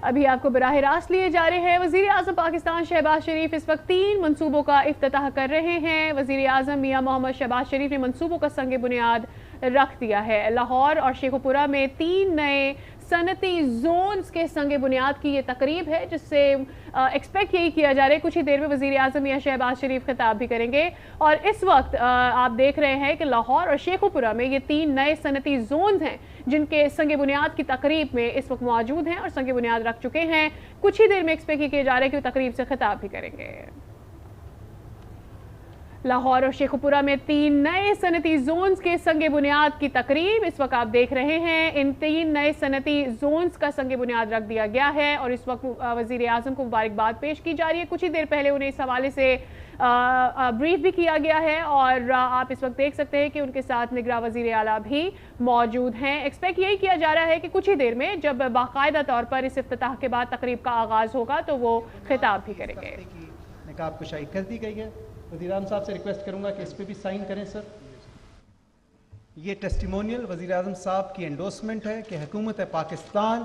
ابھی آپ کو براہ راست لیے جا رہے ہیں۔ وزیر اعظم پاکستان شہباز شریف اس وقت 3 منصوبوں کا افتتاح کر رہے ہیں۔ وزیر اعظم میاں محمد شہباز شریف نے منصوبوں کا سنگ بنیاد رکھ دیا ہے۔ لاہور اور شیخوپورہ میں 3 نئے صنعتی زونز کے سنگ بنیاد کی یہ تقریب ہے، جس سے ایکسپیکٹ یہی کیا جا رہا ہے کچھ ہی دیر میں وزیر اعظم میاں شہباز شریف خطاب بھی کریں گے۔ اور اس وقت آپ دیکھ رہے ہیں کہ لاہور اور شیخوپورہ میں یہ 3 نئے صنعتی زونز ہیں جن کے سنگ بنیاد کی تقریب میں اس وقت موجود ہیں اور سنگ بنیاد رکھ چکے ہیں۔ کچھ ہی دیر میں ایکسپیکٹ کیا جا رہا ہے کہ وہ تقریب سے خطاب بھی کریں گے۔ لاہور اور شیخوپورہ میں 3 نئے صنعتی زونز کے سنگ بنیاد کی تقریب اس وقت آپ دیکھ رہے ہیں۔ ان 3 نئے صنعتی زونز کا سنگ بنیاد رکھ دیا گیا ہے اور اس وقت وزیر اعظم کو مبارکباد پیش کی جا رہی ہے۔ کچھ ہی دیر پہلے انہیں اس حوالے سے بریف بھی کیا گیا ہے اور آپ اس وقت دیکھ سکتے ہیں کہ ان کے ساتھ نگراں وزیر اعلیٰ بھی موجود ہیں۔ ایکسپیکٹ یہی کیا جا رہا ہے کہ کچھ ہی دیر میں جب باقاعدہ طور پر اس افتتاح کے بعد تقریب کا آغاز ہوگا تو وہ خطاب بھی کریں گے۔ نقاب کشائی کر دی گئی ہے۔ وزیر اعظم صاحب سے ریکویسٹ کروں گا کہ اس پہ بھی سائن کریں سر۔ یہ ٹیسٹیمونیل وزیر اعظم صاحب کی انڈورسمنٹ ہے کہ حکومت پاکستان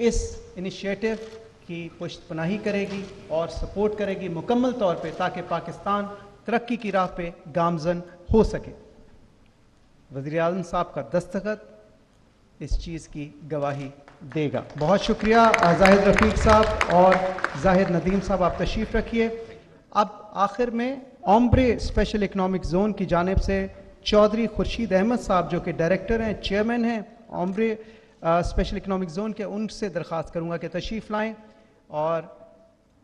اس انیشیٹو کی پشت پناہی کرے گی اور سپورٹ کرے گی مکمل طور پہ تاکہ پاکستان ترقی کی راہ پہ گامزن ہو سکے۔ وزیر اعظم صاحب کا دستخط اس چیز کی گواہی دے گا۔ بہت شکریہ زاہد رفیق صاحب اور زاہد ندیم صاحب، آپ تشریف رکھیے۔ اب آخر میں اومبرے اسپیشل اکنامک زون کی جانب سے چودھری خورشید احمد صاحب جو کہ ڈائریکٹر ہیں، چیئرمین ہیں اومبرے اسپیشل اکنامک زون کے، ان سے درخواست کروں گا کہ تشریف لائیں اور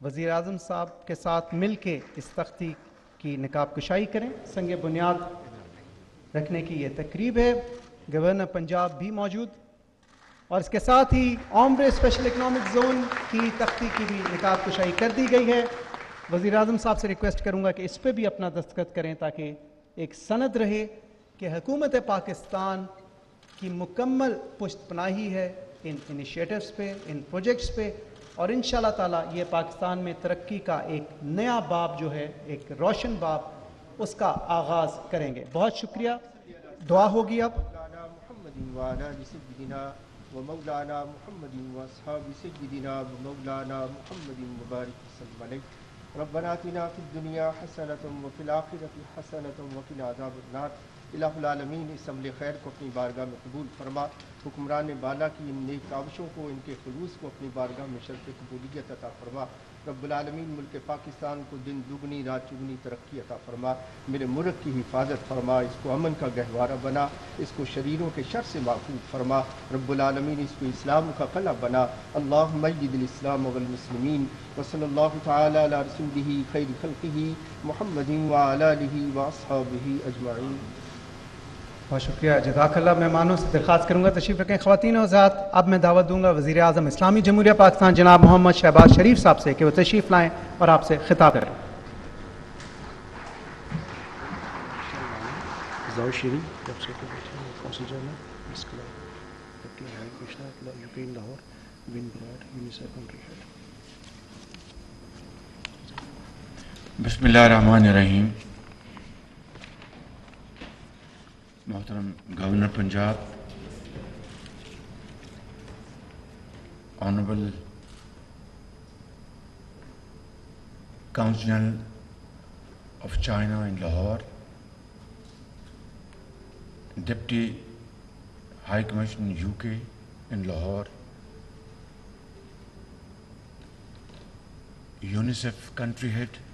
وزیر اعظم صاحب کے ساتھ مل کے اس تختی کی نقاب کشائی کریں۔ سنگ بنیاد رکھنے کی یہ تقریب ہے۔ گورنر پنجاب بھی موجود اور اس کے ساتھ ہی اومبرے اسپیشل اکنامک زون کی تختی کی بھی نقاب کشائی کر دی گئی ہے۔ وزیر اعظم صاحب سے ریکویسٹ کروں گا کہ اس پہ بھی اپنا دستخط کریں تاکہ ایک سند رہے کہ حکومت پاکستان کی مکمل پشت پناہی ہے ان انیشیٹوز پہ، ان پروجیکٹس پہ، اور انشاءاللہ تعالیٰ یہ پاکستان میں ترقی کا ایک نیا باب جو ہے، ایک روشن باب، اس کا آغاز کریں گے۔ بہت شکریہ۔ دعا ہوگی اب۔ ومولانا محمد واصحاب سيدنا ومولانا محمد مبارك وسلم عليه ربنا آتنا في الدنيا حسنة وفي الآخرة حسنة وقنا عذاب النار۔ الہ العالمین اس عمل خیر کو اپنی بارگاہ میں قبول فرما۔ حکمران بالا کی ان نیک کاوشوں کو، ان کے خلوص کو اپنی بارگاہ میں شرف قبولیت عطا فرما۔ رب العالمین ملک پاکستان کو دن دگنی رات چگنی ترقی عطا فرما۔ میرے ملک کی حفاظت فرما، اس کو امن کا گہوارہ بنا، اس کو شریروں کے شر سے محفوظ فرما۔ رب العالمین اس کو اسلام کا قلعہ بنا۔ اللہم اید الاسلام والمسلمین، وصلی اللہ تعالی علی رسولہ خیر خلقہ محمد وعلی آلہ واصحابہ اجمعین۔ بہت شکریہ، جزاک اللہ۔ مہمانوں سے درخواست کروں گا تشریف رکھیں۔ خواتین و حضرات، اب میں دعوت دوں گا وزیر اعظم اسلامی جمہوریہ پاکستان جناب محمد شہباز شریف صاحب سے کہ وہ تشریف لائیں اور آپ سے خطاب کریں۔ بسم اللہ الرحمن الرحیم۔ محترم governor Punjab, honourable council of China in Lahore, deputy high commission you کے ان لاہور، یونیسیف کنٹری ہیڈ،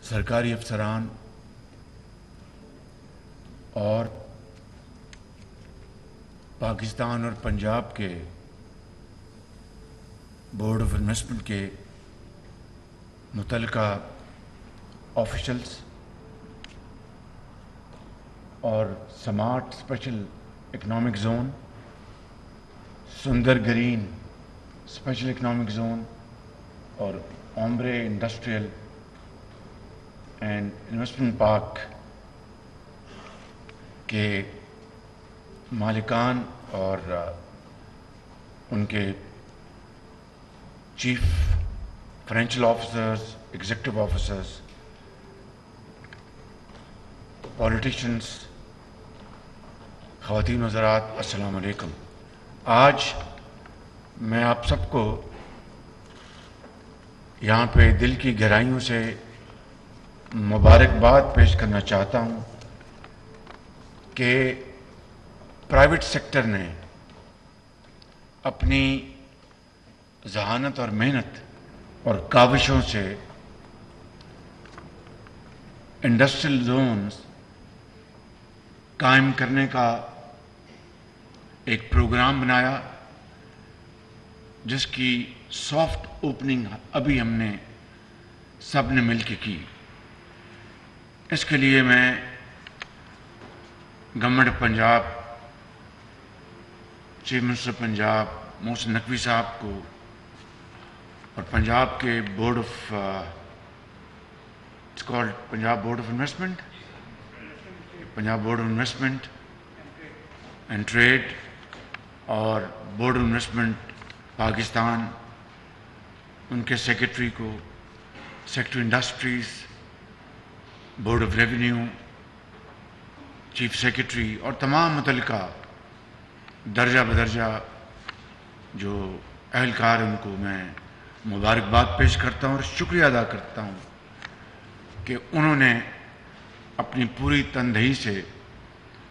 سرکاری افسران اور پاکستان اور پنجاب کے بورڈ آف انویسٹمنٹ کے متعلقہ آفیشلز اور سمارٹ اسپیشل اکنامک زون، سندر گرین اسپیشل اکنامک زون اور اومبرے انڈسٹریل اینڈ انویسٹمنٹ پارک کے مالکان اور ان کے chief financial officers, executive officers, politicians, خواتین و حضرات السلام علیکم. آج میں آپ سب کو یہاں پہ دل کی گہرائیوں سے مبارکباد پیش کرنا چاہتا ہوں کہ پرائیویٹ سیکٹر نے اپنی ذہانت اور محنت اور کاوشوں سے انڈسٹریل زونز قائم کرنے کا ایک پروگرام بنایا جس کی سافٹ اوپننگ ابھی ہم نے سب نے مل کے کی. اس کے لیے میں government of Punjab, chief minister Punjab Mohsin Naqvi صاحب کو اور پنجاب کے board of it's called Punjab board of investment, Punjab board of investment and trade اور بورڈ آف انویسٹمنٹ پاکستان، ان کے سیکرٹری کو، secretary industries, board of revenue, chief secretary اور تمام متعلقہ درجہ بدرجہ جو اہلکار ان کو میں مبارکباد پیش کرتا ہوں اور شکریہ ادا کرتا ہوں کہ انہوں نے اپنی پوری تندہی سے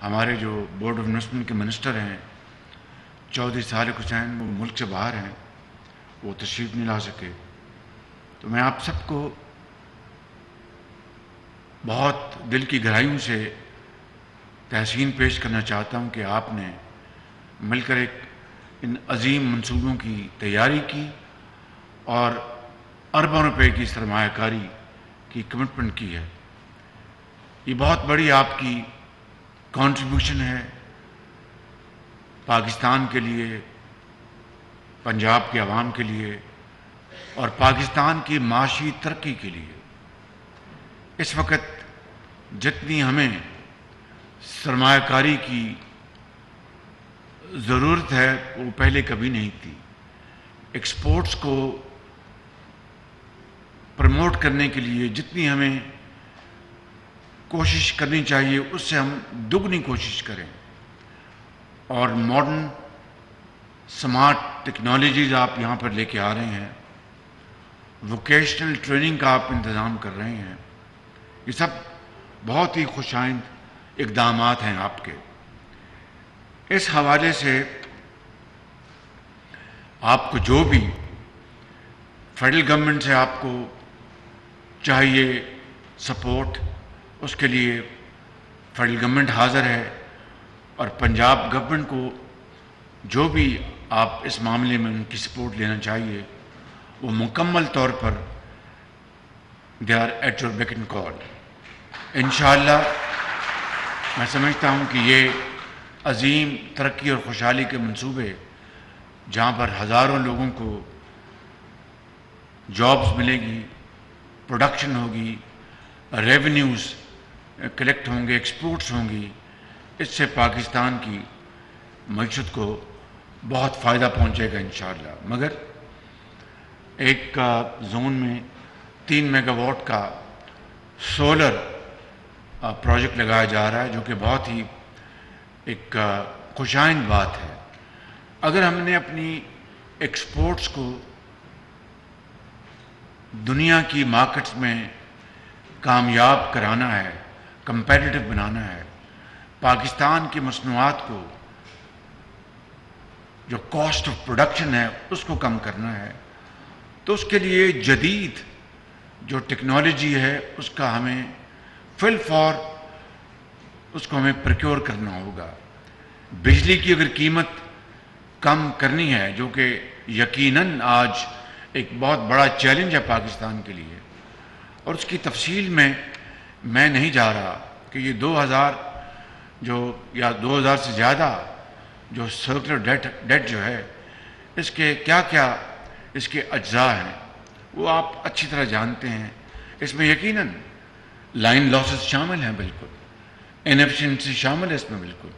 ہمارے جو بورڈ آف انویسٹمنٹ کے منسٹر ہیں چودھری صالح حسین، وہ ملک سے باہر ہیں، وہ تشریف نہیں لا سکے. تو میں آپ سب کو بہت دل کی گہرائیوں سے تحسین پیش کرنا چاہتا ہوں کہ آپ نے مل کر ایک ان عظیم منصوبوں کی تیاری کی اور اربوں روپے کی سرمایہ کاری کی کمٹمنٹ کی ہے. یہ بہت بڑی آپ کی کنٹریبیوشن ہے پاکستان کے لیے، پنجاب کے عوام کے لیے اور پاکستان کی معاشی ترقی کے لیے. اس وقت جتنی ہمیں سرمایہ کاری کی ضرورت ہے وہ پہلے کبھی نہیں تھی. ایکسپورٹس کو پروموٹ کرنے کے لیے جتنی ہمیں کوشش کرنی چاہیے اس سے ہم دگنی کوشش کریں، اور ماڈرن سمارٹ ٹیکنالوجیز آپ یہاں پر لے کے آ رہے ہیں، ووکیشنل ٹریننگ کا آپ انتظام کر رہے ہیں. یہ سب بہت ہی خوش آئند اقدامات ہیں آپ کے. اس حوالے سے آپ کو جو بھی فیڈرل گورنمنٹ سے آپ کو چاہیے سپورٹ، اس کے لیے فیڈرل گورنمنٹ حاضر ہے، اور پنجاب گورنمنٹ کو جو بھی آپ اس معاملے میں ان کی سپورٹ لینا چاہیے وہ مکمل طور پر they are at your back and call. انشاءاللہ میں سمجھتا ہوں کہ یہ عظیم ترقی اور خوشحالی کے منصوبے جہاں پر ہزاروں لوگوں کو جابز ملے گی، پروڈکشن ہوگی، ریونیوز کلیکٹ ہوں گے، ایکسپورٹس ہوں گی، اس سے پاکستان کی معیشت کو بہت فائدہ پہنچے گا انشاءاللہ. مگر ایک زون میں 3 میگا واٹ کا سولر پروجیکٹ لگایا جا رہا ہے جو کہ بہت ہی ایک خوشائند بات ہے. اگر ہم نے اپنی ایکسپورٹس کو دنیا کی مارکیٹس میں کامیاب کرانا ہے، کمپیٹیٹو بنانا ہے، پاکستان کی مصنوعات کو جو کاسٹ آف پروڈکشن ہے اس کو کم کرنا ہے، تو اس کے لیے جدید جو ٹیکنالوجی ہے اس کا ہمیں فل فور اس کو ہمیں پروکیور کرنا ہوگا. بجلی کی اگر قیمت کم کرنی ہے جو کہ یقیناً آج ایک بہت بڑا چیلنج ہے پاکستان کے لیے، اور اس کی تفصیل میں نہیں جا رہا کہ یہ 2000 یا 2000 سے زیادہ جو سرکولر ڈیٹ جو ہے اس کے کیا کیا اس کے اجزاء ہیں وہ آپ اچھی طرح جانتے ہیں. اس میں یقیناً لائن لاسز شامل ہیں، بالکل انیفیشنسی شامل ہے، اس میں بالکل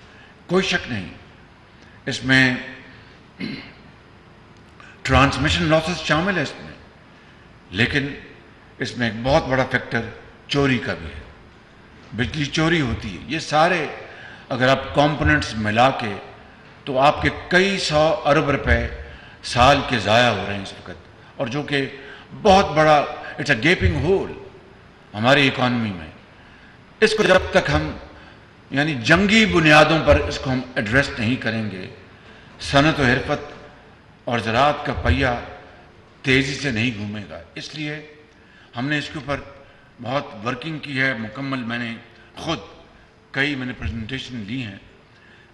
کوئی شک نہیں. اس میں ٹرانسمیشن لاسز شامل ہے اس میں، لیکن اس میں ایک بہت بڑا فیکٹر چوری کا بھی ہے. بجلی چوری ہوتی ہے. یہ سارے اگر آپ کمپوننٹس ملا کے تو آپ کے کئی 100 ارب روپے سال کے ضائع ہو رہے ہیں اس وقت، اور جو کہ بہت بڑا اٹس اے گیپنگ ہول ہماری اکانومی میں. اس کو جب تک ہم یعنی جنگی بنیادوں پر اس کو ہم ایڈریس نہیں کریں گے، صنعت و حرفت اور زراعت کا پہیہ تیزی سے نہیں گھومے گا. اس لیے ہم نے اس کے اوپر بہت ورکنگ کی ہے مکمل. میں نے خود میں نے پریزنٹیشن لی ہیں.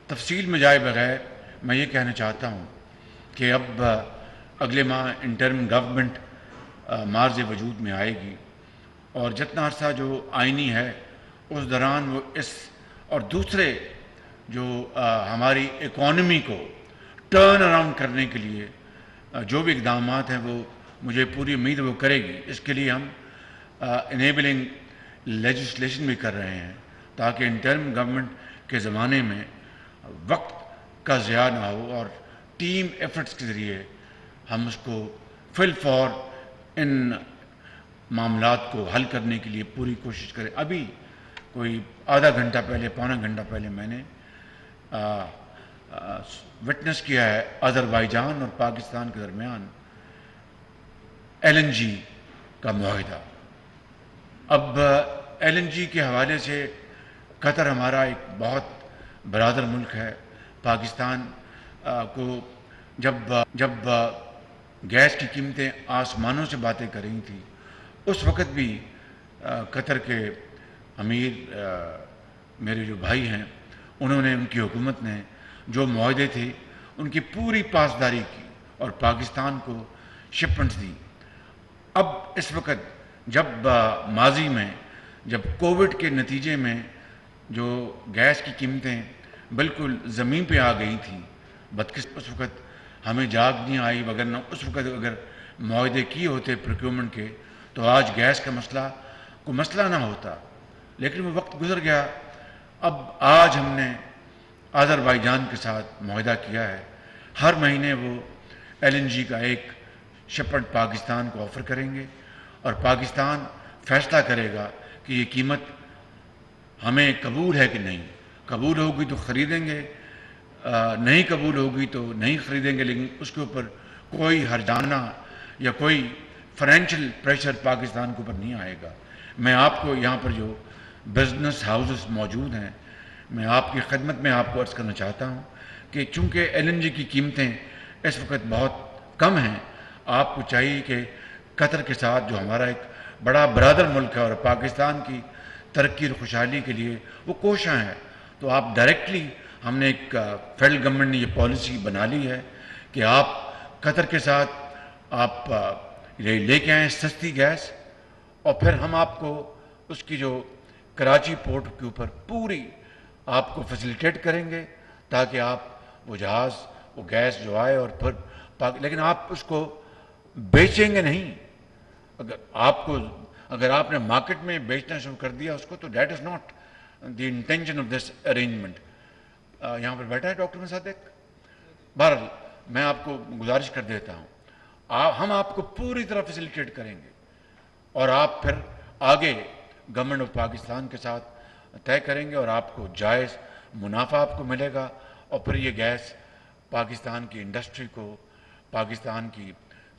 تفصیل میں جائے بغیر میں یہ کہنا چاہتا ہوں کہ اب اگلے ماہ انٹرم گورنمنٹ مارز وجود میں آئے گی، اور جتنا عرصہ جو آئینی ہے اس دوران وہ اس اور دوسرے جو ہماری اکانومی کو ٹرن اراؤنڈ کرنے کے لیے جو بھی اقدامات ہیں وہ مجھے پوری امید وہ کرے گی. اس کے لیے ہم انیبلنگ لیجسلیشن بھی کر رہے ہیں تاکہ انٹرم گورنمنٹ کے زمانے میں وقت کا ضیاع نہ ہو، اور ٹیم ایفرٹس کے ذریعے ہم اس کو فل فور ان معاملات کو حل کرنے کے لیے پوری کوشش کریں. ابھی کوئی آدھا گھنٹہ پہلے، پونا گھنٹہ پہلے میں نے وٹنس کیا ہے آذربائیجان اور پاکستان کے درمیان LNG کا معاہدہ. اب LNG کے حوالے سے قطر ہمارا ایک بہت برادر ملک ہے. پاکستان کو جب گیس کی قیمتیں آسمانوں سے باتیں کر رہی تھیں، اس وقت بھی قطر کے امیر میرے جو بھائی ہیں انہوں نے، ان کی حکومت نے جو معاہدے تھے ان کی پوری پاسداری کی اور پاکستان کو شپمنٹس دی. اب اس وقت جب ماضی میں جب کووڈ کے نتیجے میں جو گیس کی قیمتیں بالکل زمین پہ آ گئی تھیں، اس وقت ہمیں جاگ نہیں آئی، وگرنہ اس وقت اگر معاہدے کیے ہوتے پروکیورمنٹ کے تو آج گیس کا مسئلہ کوئی مسئلہ نہ ہوتا. لیکن وہ وقت گزر گیا. اب آج ہم نے آذربائیجان کے ساتھ معاہدہ کیا ہے، ہر مہینے وہ LNG کا ایک شپمنٹ پاکستان کو آفر کریں گے، اور پاکستان فیصلہ کرے گا کہ یہ قیمت ہمیں قبول ہے کہ نہیں. قبول ہوگی تو خریدیں گے، نہیں قبول ہوگی تو نہیں خریدیں گے، لیکن اس کے اوپر کوئی ہرجانہ یا کوئی فائنینشیل پریشر پاکستان کے اوپر نہیں آئے گا. میں آپ کو یہاں پر جو بزنس ہاؤسز موجود ہیں، میں آپ کی خدمت میں آپ کو عرض کرنا چاہتا ہوں کہ چونکہ LNG کی قیمتیں اس وقت بہت کم ہیں، آپ کو چاہیے کہ قطر کے ساتھ جو ہمارا ایک بڑا برادر ملک ہے اور پاکستان کی ترقی اور خوشحالی کے لیے وہ کوشاں ہیں، تو آپ ڈائریکٹلی، ہم نے ایک فیڈرل گورنمنٹ نے یہ پالیسی بنا لی ہے کہ آپ قطر کے ساتھ آپ لے کے آئیں سستی گیس، اور پھر ہم آپ کو اس کی جو کراچی پورٹ کے اوپر پوری آپ کو فیسیلیٹیٹ کریں گے تاکہ آپ وہ جہاز وہ گیس جو آئے اور پھر لیکن آپ اس کو بیچیں گے نہیں. اگر آپ نے مارکیٹ میں بیچنا شروع کر دیا اس کو تو that is not the intention of this arrangement. یہاں پر بیٹھا ہے ڈاکٹر مصدق. بہرحال میں آپ کو گزارش کر دیتا ہوں، ہم آپ کو پوری طرح فیسیلیٹیٹ کریں گے، اور آپ پھر آگے گورنمنٹ آف پاکستان کے ساتھ طے کریں گے، اور آپ کو جائز منافع آپ کو ملے گا، اور پھر یہ گیس پاکستان کی انڈسٹری کو، پاکستان کی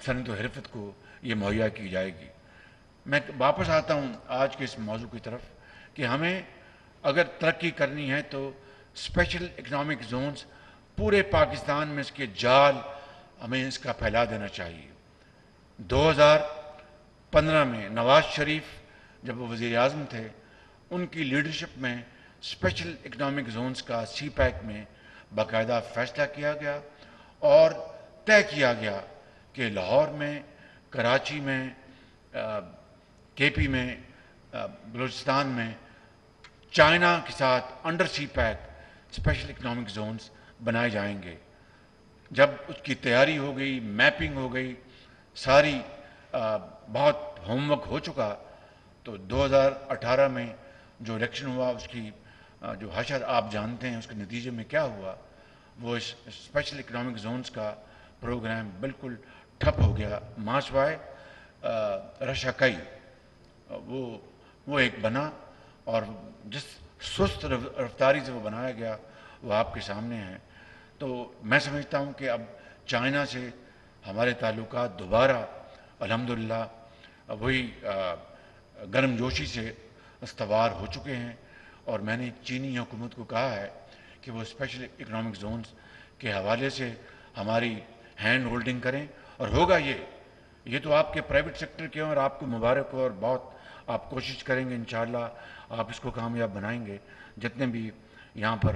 صنعت و حرفت کو یہ مہیا کی جائے گی. میں واپس آتا ہوں آج کے اس موضوع کی طرف کہ ہمیں اگر ترقی کرنی ہے تو اسپیشل اکنامک زونز پورے پاکستان میں اس کے جال ہمیں اس کا پھیلا دینا چاہیے. 2015 میں نواز شریف جب وہ وزیر اعظم تھے، ان کی لیڈرشپ میں اسپیشل اکنامک زونز کا سی پیک میں باقاعدہ فیصلہ کیا گیا اور طے کیا گیا کہ لاہور میں، کراچی میں، KP میں، بلوچستان میں چائنا کے ساتھ انڈر سی پیک اسپیشل اکنامک زونز بنائے جائیں گے. جب اس کی تیاری ہو گئی، میپنگ ہو گئی، ساری بہت ہوم ورک ہو چکا، تو 2018 میں جو الیکشن ہوا اس کی جو حشر آپ جانتے ہیں اس کے نتیجے میں کیا ہوا. وہ اس اسپیشل اکنامک زونز کا پروگرام بالکل ٹھپ ہو گیا. ماسوائے رشاکئی وہ ایک بنا، اور جس سست رفتاری سے وہ بنایا گیا وہ آپ کے سامنے ہے. تو میں سمجھتا ہوں کہ اب چائنا سے ہمارے تعلقات دوبارہ الحمدللہ وہی گرم جوشی سے استوار ہو چکے ہیں. اور میں نے چینی حکومت کو کہا ہے کہ وہ اسپیشل اکنامک زونز کے حوالے سے ہماری ہینڈ ہولڈنگ کریں. اور ہوگا یہ تو آپ کے پرائیویٹ سیکٹر کے ہیں اور آپ کو مبارک ہو اور بہت آپ کوشش کریں گے انشاءاللہ آپ اس کو کامیاب بنائیں گے. جتنے بھی یہاں پر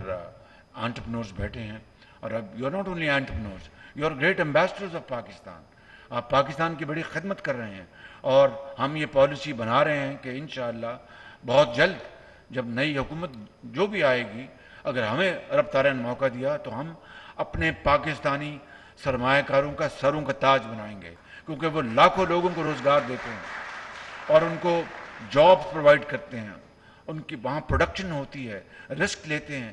انٹرپرینورز بیٹھے ہیں اور اب you are not only entrepreneurs, you are great ambassadors of Pakistan. آپ پاکستان کی بڑی خدمت کر رہے ہیں اور ہم یہ پالیسی بنا رہے ہیں کہ انشاءاللہ بہت جلد جب نئی حکومت جو بھی آئے گی, اگر ہمیں رب تعالیٰ نے موقع دیا تو ہم اپنے پاکستانی سرمایہ کاروں کا سروں کا تاج بنائیں گے, کیونکہ وہ لاکھوں لوگوں کو روزگار دیتے ہیں اور ان کو جابس پرووائڈ کرتے ہیں, ان کی وہاں پروڈکشن ہوتی ہے, رسک لیتے ہیں.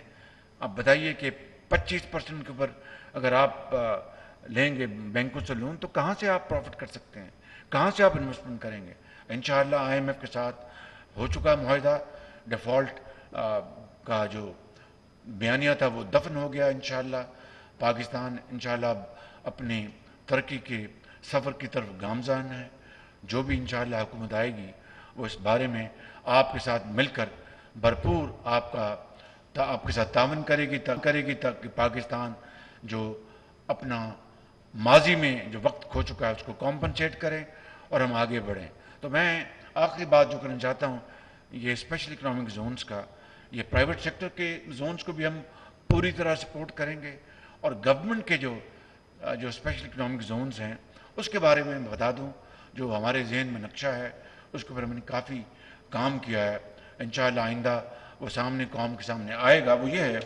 اب بتائیے کہ 25% کے اوپر اگر آپ لیں گے بینکوں سے لون تو کہاں سے آپ پروفٹ کر سکتے ہیں, کہاں سے آپ انویسٹمنٹ کریں گے. انشاءاللہ آئی ایم ایف کے ساتھ ہو چکا معاہدہ, ڈیفالٹ کا جو بیانیہ تھا وہ دفن ہو گیا. انشاءاللہ پاکستان انشاءاللہ اب اپنی ترقی کے سفر کی طرف گامزن ہے. جو بھی انشاءاللہ حکومت آئے گی وہ اس بارے میں آپ کے ساتھ مل کر بھرپور آپ کے ساتھ تعاون کرے گی تاکہ پاکستان جو اپنا ماضی میں جو وقت کھو چکا ہے اس کو کمپنسیٹ کریں اور ہم آگے بڑھیں. تو میں آخری بات جو کرنا چاہتا ہوں, یہ اسپیشل اکنامک زونز کا, یہ پرائیویٹ سیکٹر کے زونز کو بھی ہم پوری طرح سپورٹ کریں گے اور گورنمنٹ کے جو اسپیشل اکنامک زونز ہیں اس کے بارے میں بتا دوں. جو ہمارے ذہن میں نقشہ ہے اس کے اوپر ہم نے کافی کام کیا ہے. انشاءاللہ آئندہ وہ قوم کے سامنے آئے گا. وہ یہ ہے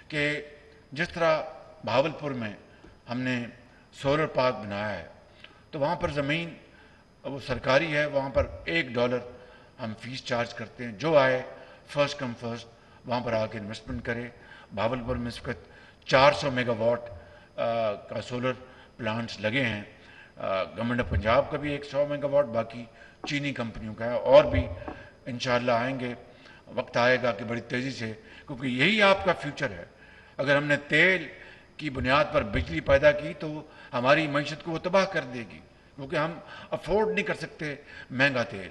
کہ جس طرح بہاولپور میں ہم نے سولر پارک بنایا ہے تو وہاں پر زمین وہ سرکاری ہے, وہاں پر $1 ہم فیس چارج کرتے ہیں. جو آئے فرسٹ کم فرسٹ وہاں پر آ کے انویسٹمنٹ کرے. بہاولپور میں اس وقت 400 میگا واٹ کا سولر پلانٹس لگے ہیں. گورنمنٹ آف پنجاب کا بھی 100 میگا واٹ, باقی چینی کمپنیوں کا ہے, اور بھی انشاءاللہ آئیں گے. وقت آئے گا کہ بڑی تیزی سے, کیونکہ یہی آپ کا فیوچر ہے. اگر ہم نے تیل کی بنیاد پر بجلی پیدا کی تو ہماری معیشت کو وہ تباہ کر دے گی, کیونکہ ہم افورڈ نہیں کر سکتے مہنگا تیل.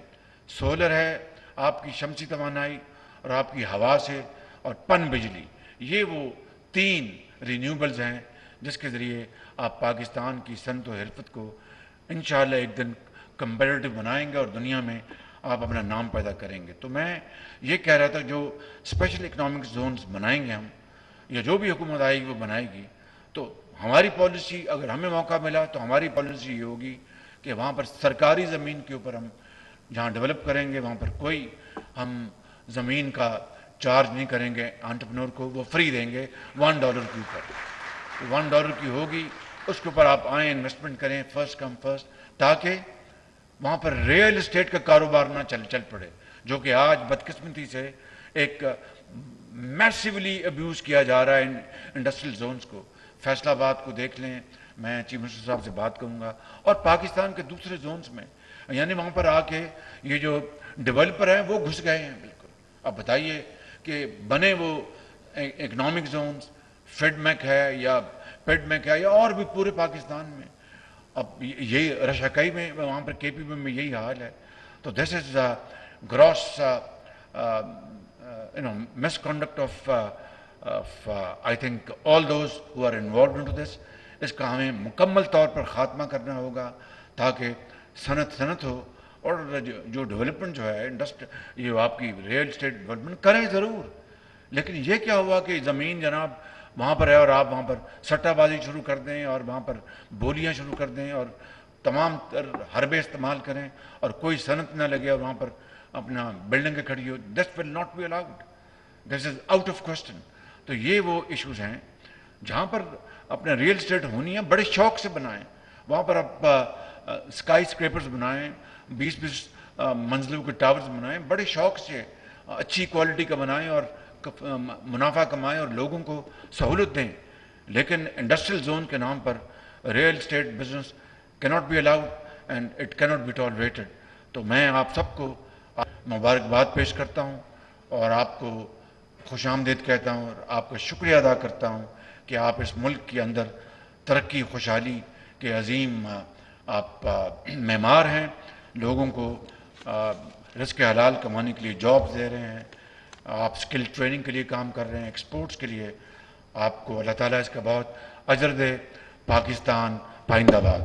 سولر ہے, آپ کی شمسی توانائی اور آپ کی ہوا سے اور پن بجلی, یہ وہ 3 رینیوبلز ہیں جس کے ذریعے آپ پاکستان کی صنعت و حرفت کو انشاءاللہ ایک دن کمپیریٹو بنائیں گے اور دنیا میں آپ اپنا نام پیدا کریں گے. تو میں یہ کہہ رہا تھا جو اسپیشل اکنامک زونز بنائیں گے ہم, یا جو بھی حکومت آئے گی وہ بنائے گی, تو ہماری پالیسی اگر ہمیں موقع ملا تو ہماری پالیسی یہ ہوگی کہ وہاں پر سرکاری زمین کے اوپر ہم جہاں ڈیولپ کریں گے وہاں پر کوئی ہم زمین کا چارج نہیں کریں گے انٹرپرینور کو, وہ فری دیں گے $1 کے اوپر. $1 کی ہوگی, اس کے اوپر آپ آئیں انویسٹمنٹ کریں فرسٹ کم فرسٹ, تاکہ وہاں پر ریئل اسٹیٹ کا کاروبار نہ چل پڑے, جو کہ آج بدقسمتی سے ایک میسیولی ابیوز کیا جا رہا ہے انڈسٹریل زونز کو. فیصل آباد کو دیکھ لیں, میں چیف منسٹر صاحب سے بات کروں گا, اور پاکستان کے دوسرے زونز میں, یعنی وہاں پر آ کے یہ جو ڈیولپر ہیں وہ گھس گئے ہیں بالکل. اب بتائیے کہ بنے وہ اکنامک زونز, فیڈ میک ہے یا پیڈ میک ہے یا اور بھی پورے پاکستان میں. اب یہی رشاکئی میں, وہاں پر کے پی میں یہی حال ہے. تو this is gross misconduct of I think all those who are involved into this. اس کا ہمیں مکمل طور پر خاتمہ کرنا ہوگا تاکہ صنعت ہو, اور جو ڈیولپمنٹ جو ہے انڈسٹری, یہ آپ کی ریئل اسٹیٹ ڈیولپمنٹ کریں ضرور, لیکن یہ کیا ہوا کہ زمین جناب وہاں پر ہے اور آپ وہاں پر سٹہ بازی شروع کر دیں اور وہاں پر بولیاں شروع کر دیں اور تمام حربے استعمال کریں اور کوئی صنعت نہ لگے اور وہاں پر اپنا بلڈنگیں کھڑی ہو. This will not be allowed, this is out of question. تو یہ وہ ایشوز ہیں جہاں پر اپنا ریئل اسٹیٹ ہونی ہے, بڑے شوق سے بنائیں. وہاں پر آپ اسکائی اسکریپرز بنائیں, 20 منزلوں کے ٹاورز بنائیں, بڑے شوق سے اچھی کوالٹی کا بنائیں اور منافع کمائیں اور لوگوں کو سہولت دیں. لیکن انڈسٹریل زون کے نام پر real estate business can't be allowed and it can't be tolerated. تو میں آپ سب کو مبارکباد پیش کرتا ہوں اور آپ کو خوش آمدید کہتا ہوں اور آپ کا شکریہ ادا کرتا ہوں کہ آپ اس ملک کے اندر ترقی خوشحالی کے عظیم آپ معمار ہیں. لوگوں کو رزق حلال کمانے کے لیے جابز دے رہے ہیں, آپ اسکل ٹریننگ کے لیے کام کر رہے ہیں, ایکسپورٹس کے لیے. آپ کو اللہ تعالیٰ اس کا بہت اجر دے. پاکستان پائندہ باد.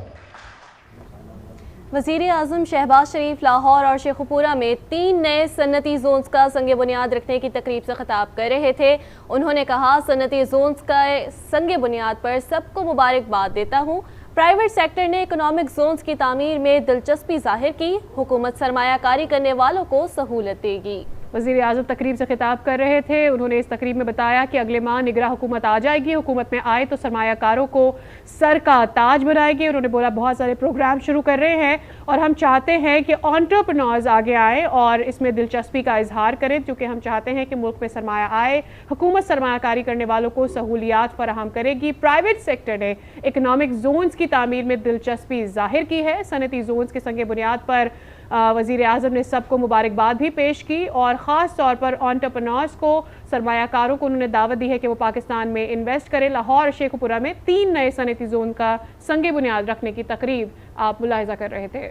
وزیر اعظم شہباز شریف لاہور اور شیخو پورہ میں 3 نئے صنعتی زونز کا سنگ بنیاد رکھنے کی تقریب سے خطاب کر رہے تھے. انہوں نے کہا صنعتی زونز کا سنگ بنیاد پر سب کو مبارکباد دیتا ہوں. پرائیویٹ سیکٹر نے اکنامک زونز کی تعمیر میں دلچسپی ظاہر کی. حکومت سرمایہ کاری کرنے والوں کو سہولت دے گی. وزیر اعظم تقریب سے خطاب کر رہے تھے. انہوں نے اس تقریب میں بتایا کہ اگلے ماہ نگراں حکومت آ جائے گی. حکومت میں آئے تو سرمایہ کاروں کو سر کا تاج بنائے گی. انہوں نے بولا بہت سارے پروگرام شروع کر رہے ہیں اور ہم چاہتے ہیں کہ انٹرپرینورز آگے آئیں اور اس میں دلچسپی کا اظہار کریں, کیونکہ ہم چاہتے ہیں کہ ملک میں سرمایہ آئے. حکومت سرمایہ کاری کرنے والوں کو سہولیات فراہم کرے گی. پرائیویٹ سیکٹر نے اکنامک زونز کی تعمیر میں دلچسپی ظاہر کی ہے. صنعتی زونز کے سنگ بنیاد پر وزیر اعظم نے سب کو مبارکباد بھی پیش کی اور خاص طور پر انٹرپرینورز کو, سرمایہ کاروں کو انہوں نے دعوت دی ہے کہ وہ پاکستان میں انویسٹ کریں. لاہور اور شیخو پورہ میں 3 نئے صنعتی زون کا سنگ بنیاد رکھنے کی تقریب آپ ملاحظہ کر رہے تھے.